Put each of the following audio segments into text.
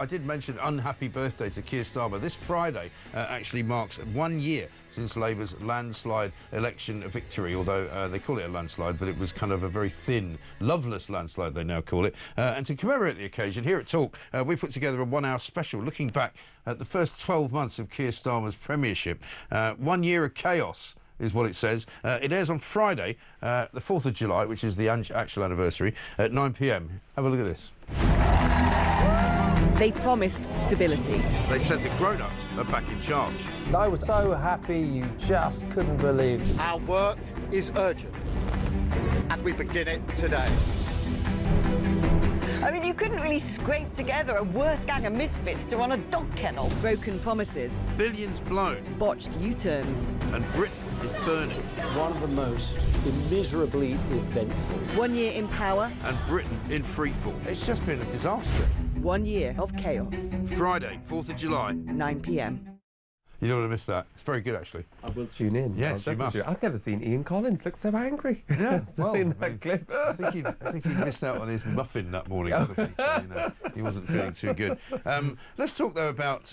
I did mention unhappy birthday to Keir Starmer. This Friday actually marks 1 year since Labour's landslide election victory, although they call it a landslide, but it was kind of a very thin, loveless landslide, they now call it. And to commemorate the occasion, here at Talk, we put together a 1 hour special looking back at the first 12 months of Keir Starmer's premiership. 1 year of chaos is what it says. It airs on Friday, the 4th of July, which is the actual anniversary, at 9 p.m. Have a look at this. They promised stability. They said the grown-ups are back in charge. I was so happy you just couldn't believe it. Our work is urgent, and we begin it today. I mean, you couldn't really scrape together a worse gang of misfits to run a dog kennel. Broken promises. Billions blown. Botched U-turns. And Britain is burning. One of the most immeasurably eventful. 1 year in power. And Britain in freefall. It's just been a disaster. 1 year of chaos. Friday, 4th of July. 9 p.m. You don't want to miss that. It's very good, actually. I will tune in. Yes, you must. I've never seen Ian Collins look so angry. Yeah, well, in that clip. I think he missed out on his muffin that morning or something, so, he wasn't feeling too good. Let's talk, though, about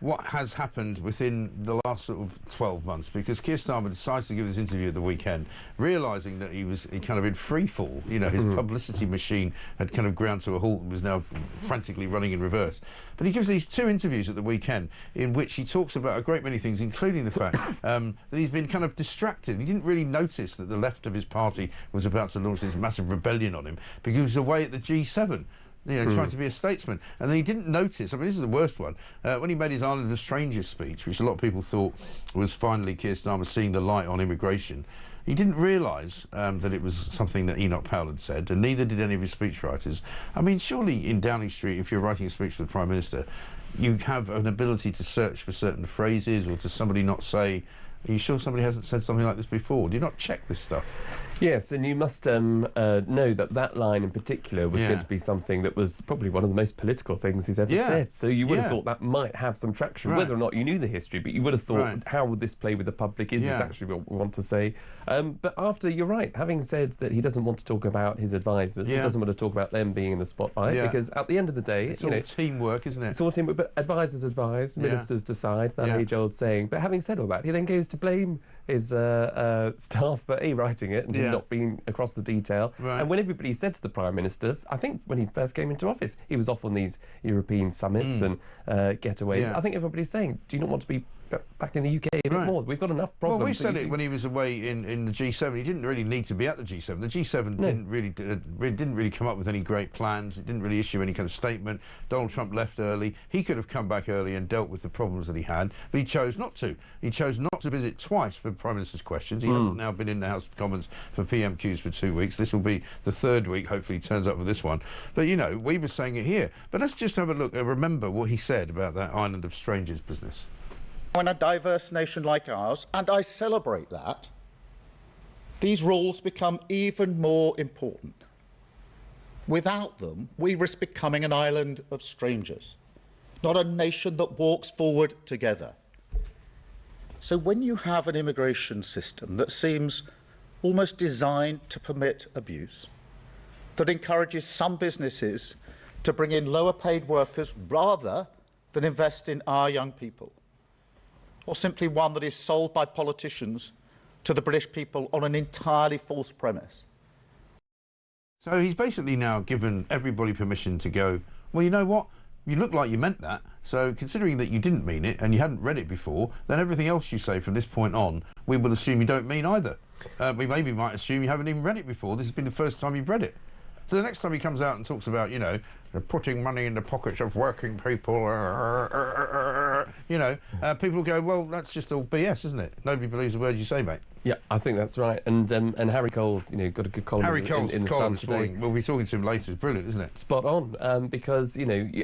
what has happened within the last sort of 12 months, because Keir Starmer decides to give this interview at the weekend, realising that he kind of in free fall. His publicity machine had kind of ground to a halt and was now frantically running in reverse. But he gives these 2 interviews at the weekend in which he talks about a great many things, including the fact that he's been kind of distracted. He didn't really notice that the left of his party was about to launch this massive rebellion on him because he was away at the G7. Trying to be a statesman. And then he didn't notice, I mean, this is the worst one, when he made his Island of Strangers speech, which a lot of people thought was finally Keir Starmer seeing the light on immigration, he didn't realise that it was something that Enoch Powell had said, and neither did any of his speechwriters. I mean, surely in Downing Street, if you're writing a speech for the Prime Minister, you have an ability to search for certain phrases or to somebody not say, are you sure somebody hasn't said something like this before? Do you not check this stuff? Yes, and you must know that line in particular was going to be something that was probably one of the most political things he's ever said. So you would have thought that might have some traction, whether or not you knew the history, but you would have thought, how would this play with the public? Is this actually what we want to say? But after, you're right, having said that he doesn't want to talk about his advisors, he doesn't want to talk about them being in the spotlight, because at the end of the day... It's all teamwork, isn't it? It's all teamwork, but advisors advise, ministers decide, that age-old saying. But having said all that, he then goes to blame his staff for writing it and him not being across the detail. And when everybody said to the Prime Minister, I think when he first came into office, he was off on these European summits and getaways. I think everybody's saying, do you not want to be back in the UK a bit more? We've got enough problems. Well, we said it when he was away in the G7. He didn't really need to be at the G7. The G7 didn't really come up with any great plans. It didn't really issue any kind of statement. Donald Trump left early. He could have come back early and dealt with the problems that he had, but he chose not to. He chose not to visit twice for Prime Minister's questions. He hasn't now been in the House of Commons for PMQs for 2 weeks. This will be the 3rd week. Hopefully he turns up for this one. But, we were saying it here. But let's just have a look, remember what he said about that Island of Strangers business. In a diverse nation like ours, and I celebrate that, these rules become even more important. Without them, we risk becoming an island of strangers, not a nation that walks forward together. So when you have an immigration system that seems almost designed to permit abuse, that encourages some businesses to bring in lower-paid workers rather than invest in our young people, or simply one that is sold by politicians to the British people on an entirely false premise. So he's basically now given everybody permission to go, well, you know what? You look like you meant that. So considering that you didn't mean it and you hadn't read it before, then everything else you say from this point on, we will assume you don't mean either. We maybe might assume you haven't even read it before. This has been the first time you've read it. So the next time he comes out and talks about, putting money in the pockets of working people, people will go, well, that's just all BS, isn't it? Nobody believes a word you say, mate. Yeah, I think that's right. And Harry Cole's, got a good column in the Sun today. We'll be talking to him later. It's brilliant, isn't it? Spot on. Because,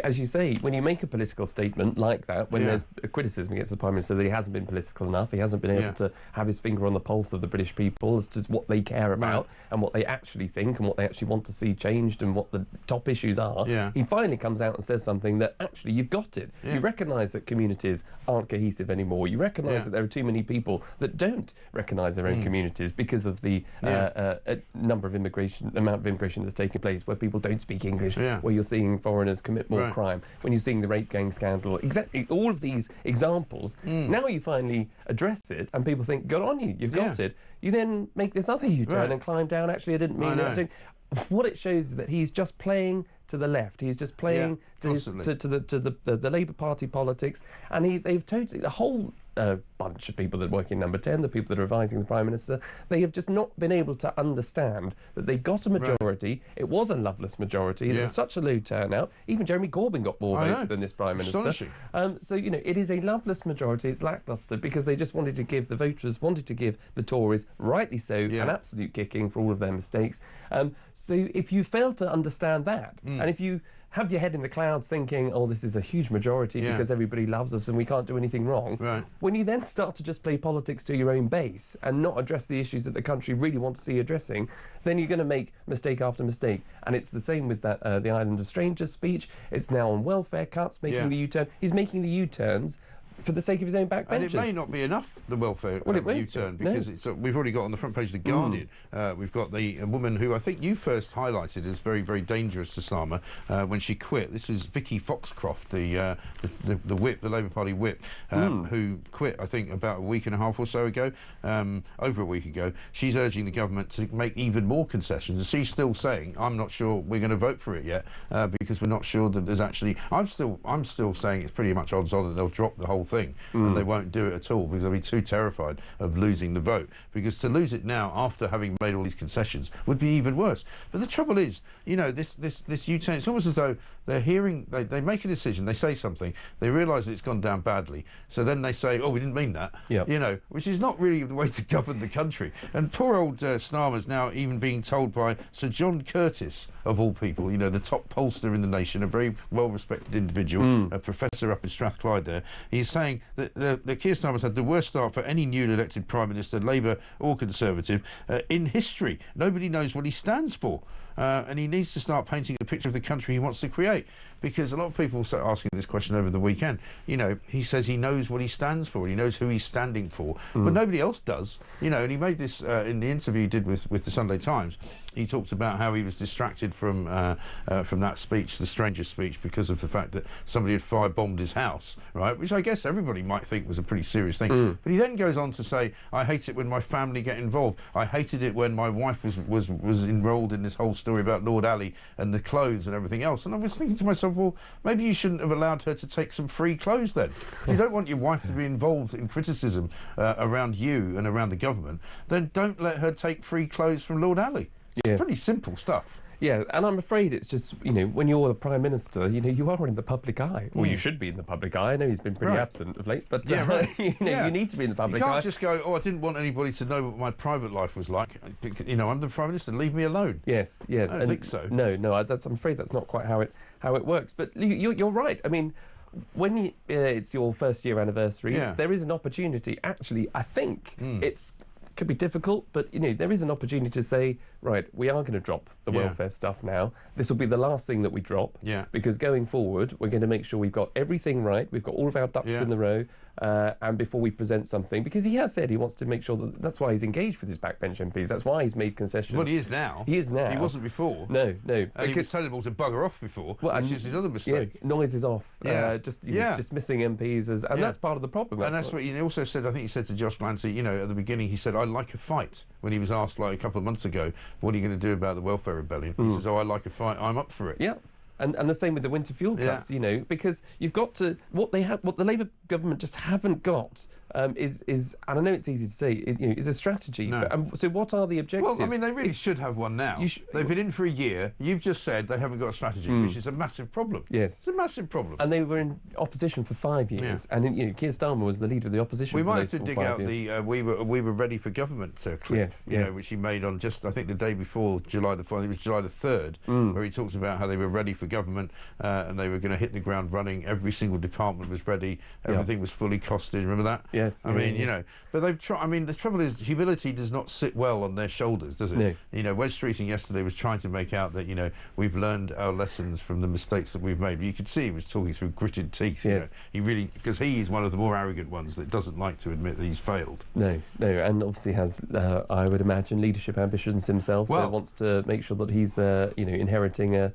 as you say, when you make a political statement like that, when there's a criticism against the Prime Minister that he hasn't been political enough, he hasn't been able to have his finger on the pulse of the British people as to what they care about and what they actually think and what they actually want to see changed and what the top issues are, he finally comes out and says something that actually you've got it. You recognise that communities aren't cohesive anymore. You recognise that there are too many people that don't recognise destabilise their own communities because of the amount of immigration that's taking place, where people don't speak English, where you're seeing foreigners commit more crime, when you're seeing the rape gang scandal, exactly all of these examples. Now you finally address it, and people think, good on you, you've got it. You then make this other U-turn and climb down. Actually, I didn't mean it. What it shows is that he's just playing to the left. He's just playing to the Labour Party politics, and they've totally, the whole bunch of people that work in Number 10, the people that are advising the Prime Minister, they have just not been able to understand that they got a majority. It was a loveless majority. There was such a low turnout. Even Jeremy Corbyn got more votes than this Prime Minister. Astonishing. So, you know, it is a loveless majority. It's lacklustre because they just wanted to give, the voters wanted to give the Tories, rightly so, an absolute kicking for all of their mistakes. So if you fail to understand that, and if you have your head in the clouds thinking, oh, this is a huge majority because everybody loves us and we can't do anything wrong, when you then start to just play politics to your own base and not address the issues that the country really wants to see addressing, then you're going to make mistake after mistake. And it's the same with that the Island of Strangers speech. It's now on welfare cuts, making the U-turn. He's making the U-turns for the sake of his own backbenchers. And it may not be enough, the welfare U-turn, because it's, we've already got on the front page of The Guardian, we've got the woman who I think you first highlighted as very, very dangerous to Starmer when she quit. This is Vicky Foxcroft, the whip, the Labour Party whip, who quit, I think, about a week and a half or so ago, over a week ago. She's urging the government to make even more concessions. And she's still saying, I'm not sure we're going to vote for it yet, because we're not sure that there's actually... I'm still saying it's pretty much odds on that they'll drop the whole thing and they won't do it at all because they'll be too terrified of losing the vote, because to lose it now after having made all these concessions would be even worse. But the trouble is, you know, this U-turn, it's almost as though they're hearing, they make a decision, they say something, they realise that it's gone down badly, so then they say, oh, we didn't mean that, you know, which is not really the way to govern the country. And poor old Starmer's now even being told by Sir John Curtis, of all people, you know, the top pollster in the nation, a very well-respected individual, a professor up in Strathclyde there, he's saying that Keir Starmer's had the worst start for any newly elected Prime Minister, Labour or Conservative, in history. Nobody knows what he stands for. And he needs to start painting a picture of the country he wants to create, because a lot of people start asking this question over the weekend. You know, he says he knows what he stands for, he knows who he's standing for, but nobody else does. You know, and he made this in the interview he did with the Sunday Times. He talked about how he was distracted from that speech, the Stranger speech, because of the fact that somebody had firebombed his house, right? Which I guess everybody might think was a pretty serious thing. But he then goes on to say, I hate it when my family get involved. I hated it when my wife was enrolled in this whole story about Lord Ali and the clothes and everything else. And I was thinking to myself, well, maybe you shouldn't have allowed her to take some free clothes then. If you don't want your wife to be involved in criticism around you and around the government, then don't let her take free clothes from Lord Ali. It's pretty simple stuff. Yeah, and I'm afraid it's just, you know, when you're the Prime Minister, you know, you are in the public eye. Well, you should be in the public eye. I know he's been pretty absent of late, but you know, you need to be in the public eye. You can't just go, oh, I didn't want anybody to know what my private life was like. You know, I'm the Prime Minister, leave me alone. Yes. I don't think so. No, I'm afraid that's not quite how it works. But you're right. I mean, when it's your first year anniversary, there is an opportunity. Actually, I think could be difficult, but you know, there is an opportunity to say, right, we are going to drop the welfare stuff now. This will be the last thing that we drop, because going forward, we're going to make sure we've got everything right, we've got all of our ducks in the row, and before we present something, because he has said he wants to make sure that's why he's engaged with his backbench MPs, that's why he's made concessions. Well, he is now. He is now. He wasn't before. No. And he was telling them all to bugger off before, which is his other mistake. Yes, noise is off. Just dismissing MPs, and that's part of the problem. And that's what he also said, I think he said to Josh Blanty, you know, at the beginning, he said, I like a fight, when he was asked like a couple of months ago, what are you going to do about the welfare rebellion? He says, oh, I like a fight, I'm up for it. Yeah. And the same with the winter fuel cuts, you know, because you've got to, what the Labour government just haven't got is, and I know it's easy to say, is a strategy. No. But, so what are the objectives? Well, I mean, they really should have one now. They've been in for a year. You've just said they haven't got a strategy, which is a massive problem. Yes. It's a massive problem. And they were in opposition for 5 years. And, you know, Keir Starmer was the leader of the opposition We for might those have to dig 5 out years. the we were ready for government clip, you know, which he made on just, I think, the day before July the 4th. It was July the 3rd, where he talks about how they were ready for government, and they were going to hit the ground running. Every single department was ready. Everything was fully costed. Remember that? Yes. I mean, you know, but they've tried. I mean, the trouble is, humility does not sit well on their shoulders, does it? No. You know, Wes Streeting yesterday was trying to make out that, you know, we've learned our lessons from the mistakes that we've made. But you could see he was talking through gritted teeth. You know? He really, because he is one of the more arrogant ones that doesn't like to admit that he's failed. No, and obviously has, I would imagine, leadership ambitions himself. Well, so wants to make sure that he's, you know, inheriting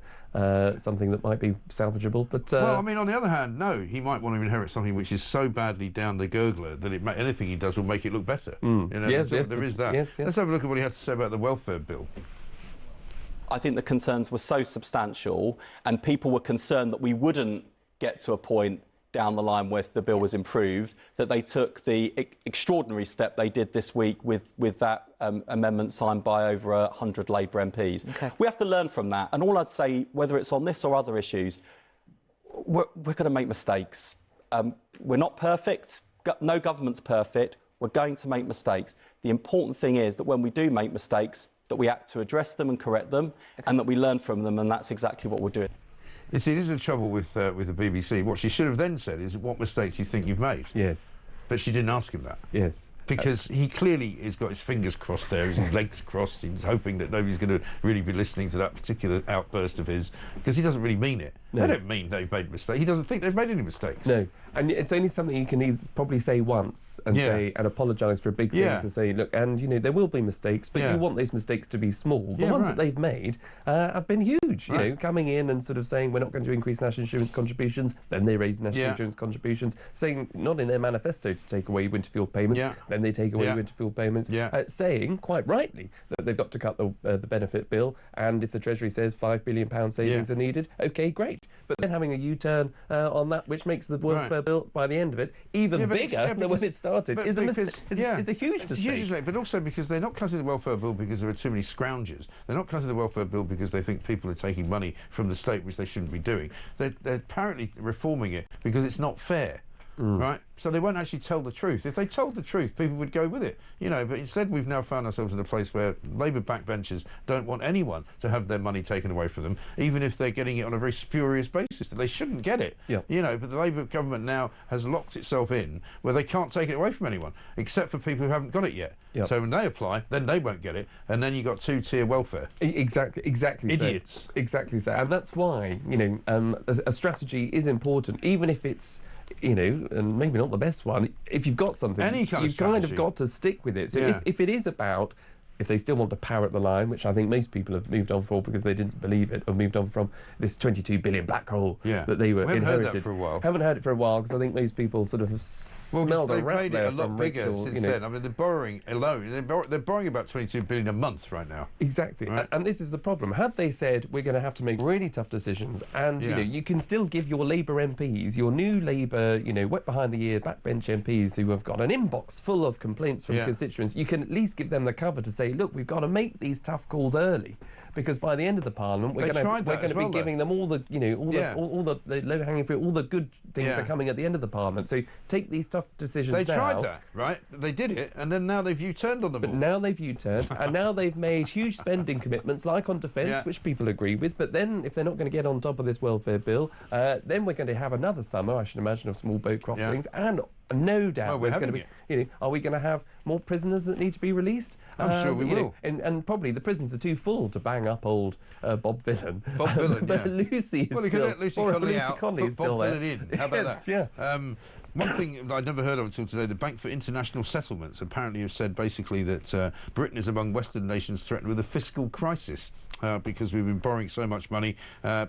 something that might be salvageable. But well, I mean, on the other hand, no, he might want to inherit something which is so badly down the gurgler that anything he does will make it look better. You know, there is that. Let's have a look at what he had to say about the welfare bill. I think the concerns were so substantial, and people were concerned that we wouldn't get to a point down the line where the bill was improved, that they took the extraordinary step they did this week with that amendment signed by over 100 Labour MPs. Okay. We have to learn from that, and all I'd say, whether it's on this or other issues, we're going to make mistakes. We're not perfect. No government's perfect. We're going to make mistakes. The important thing is that when we do make mistakes, that we act to address them and correct them, and that we learn from them, and that's exactly what we're doing. You see, this is the trouble with the BBC. What she should have then said is, what mistakes you think you've made? Yes. But she didn't ask him that. Yes. Because he clearly has got his fingers crossed there, his legs crossed. He's hoping that nobody's going to really be listening to that particular outburst of his, because he doesn't really mean it. No. They don't mean they've made mistakes. He doesn't think they've made any mistakes. No, and it's only something you can probably say once and say and apologise for a big thing, to say, look, and you know there will be mistakes, but you want those mistakes to be small. The ones that they've made have been huge. You know, coming in and sort of saying we're not going to increase national insurance contributions, then they raise national insurance contributions, saying not in their manifesto to take away winter fuel payments, then they take away winter fuel payments, saying quite rightly that they've got to cut the benefit bill, and if the Treasury says £5 billion savings are needed, okay, great. But then having a U-turn on that, which makes the welfare bill, by the end of it, even bigger than when it started, is a huge mistake. It's a huge mistake, but also because they're not cutting the welfare bill because there are too many scroungers. They're not cutting the welfare bill because they think people are taking money from the state, which they shouldn't be doing. They're apparently reforming it because it's not fair. Right? So they won't actually tell the truth. If they told the truth, people would go with it. You know, but instead we've now found ourselves in a place where Labour backbenchers don't want anyone to have their money taken away from them, even if they're getting it on a very spurious basis, that they shouldn't get it. You know, but the Labour government now has locked itself in where they can't take it away from anyone, except for people who haven't got it yet. So when they apply, then they won't get it, and then you've got two-tier welfare. Exactly. Idiots. So. Exactly so. And that's why, you know, a strategy is important, even if it's, you know, and maybe not the best one. If you've got something, you've kind of got to stick with it. So if it is about, if they still want to parrot the line, which I think most people have moved on for because they didn't believe it, or moved on from this 22 billion black hole that they were inherited. Haven't heard that for a while. Haven't heard it for a while because I think most people sort of have smelled a rat there. They've made it a lot bigger Rachel, since then. I mean, the borrowing alone, they're borrowing about 22 billion a month right now. Exactly, right? And this is the problem. Had they said we're going to have to make really tough decisions, and you know, you can still give your Labour MPs, your new Labour, you know, wet behind the ear backbench MPs who have got an inbox full of complaints from constituents, you can at least give them the cover to say, look, we've got to make these tough calls early, because by the end of the Parliament we're going to be giving them all the, you know, all the low-hanging fruit, all the good things are coming at the end of the Parliament. So take these tough decisions. They tried that, right? They did it, and then now they've U-turned on them. But now they've U-turned, and now they've made huge spending commitments, like on defence, which people agree with. But then, if they're not going to get on top of this welfare bill, then we're going to have another summer, I should imagine, of small boat crossings, and no doubt there's going to be. You know, are we going to have more prisoners that need to be released? I'm sure we will. And probably the prisons are too full to bang up old Bob Villan. Bob Villan, but Lucy is you can let Lucy Connolly out, put Bob still Villan in. How about that? Yeah. One thing I'd never heard of until today, the Bank for International Settlements apparently have said basically that Britain is among Western nations threatened with a fiscal crisis because we've been borrowing so much money.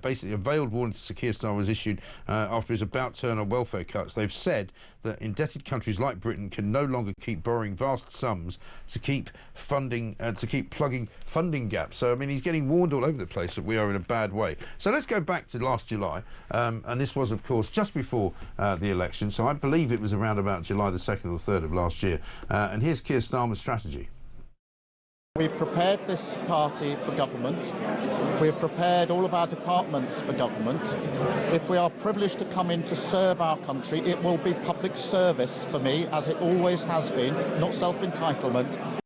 Basically, a veiled warning to Sir Keir Starmer was issued after his about turn on welfare cuts. They've said that indebted countries like Britain can no longer keep borrowing vast sums to keep funding, to keep plugging funding gaps. So, I mean, he's getting warned all over the place that we are in a bad way. So let's go back to last July, and this was, of course, just before the election. So I believe it was around about July the 2nd or 3rd of last year. And here's Keir Starmer's strategy. We've prepared this party for government. We've prepared all of our departments for government. If we are privileged to come in to serve our country, it will be public service for me, as it always has been, not self-entitlement.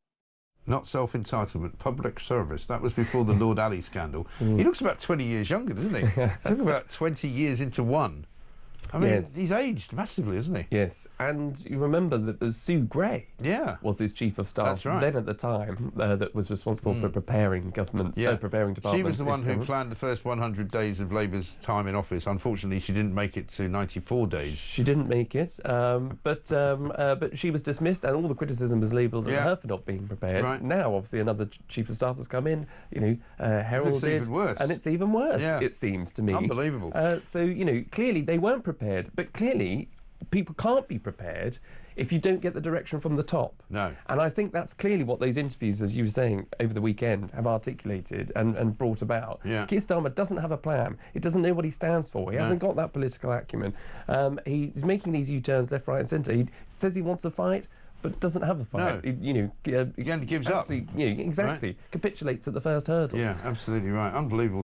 not self-entitlement, public service. That was before the Lord Alley scandal. He looks about 20 years younger, doesn't he? He's looking about 20 years into one. I mean, he's aged massively, isn't he? Yes, and you remember that Sue Gray was his chief of staff. That's right. Then at the time, that was responsible for preparing governments, preparing departments. She was the one who planned the first 100 days of Labour's time in office. Unfortunately, she didn't make it to 94 days. She didn't make it, but she was dismissed, and all the criticism was labelled at her for not being prepared. Right. Now, obviously, another chief of staff has come in, heralded, it's even worse. and it's even worse, it seems to me. Unbelievable. So, clearly they weren't prepared, but clearly people can't be prepared if you don't get the direction from the top. No. And I think that's clearly what those interviews, as you were saying, over the weekend, have articulated and brought about. Yeah. Keir Starmer doesn't have a plan. He doesn't know what he stands for. He hasn't got that political acumen. He's making these U-turns left, right and centre. He says he wants to fight, but doesn't have a fight. No. He gives up. Exactly. Right. Capitulates at the first hurdle. Yeah, absolutely right. Unbelievable.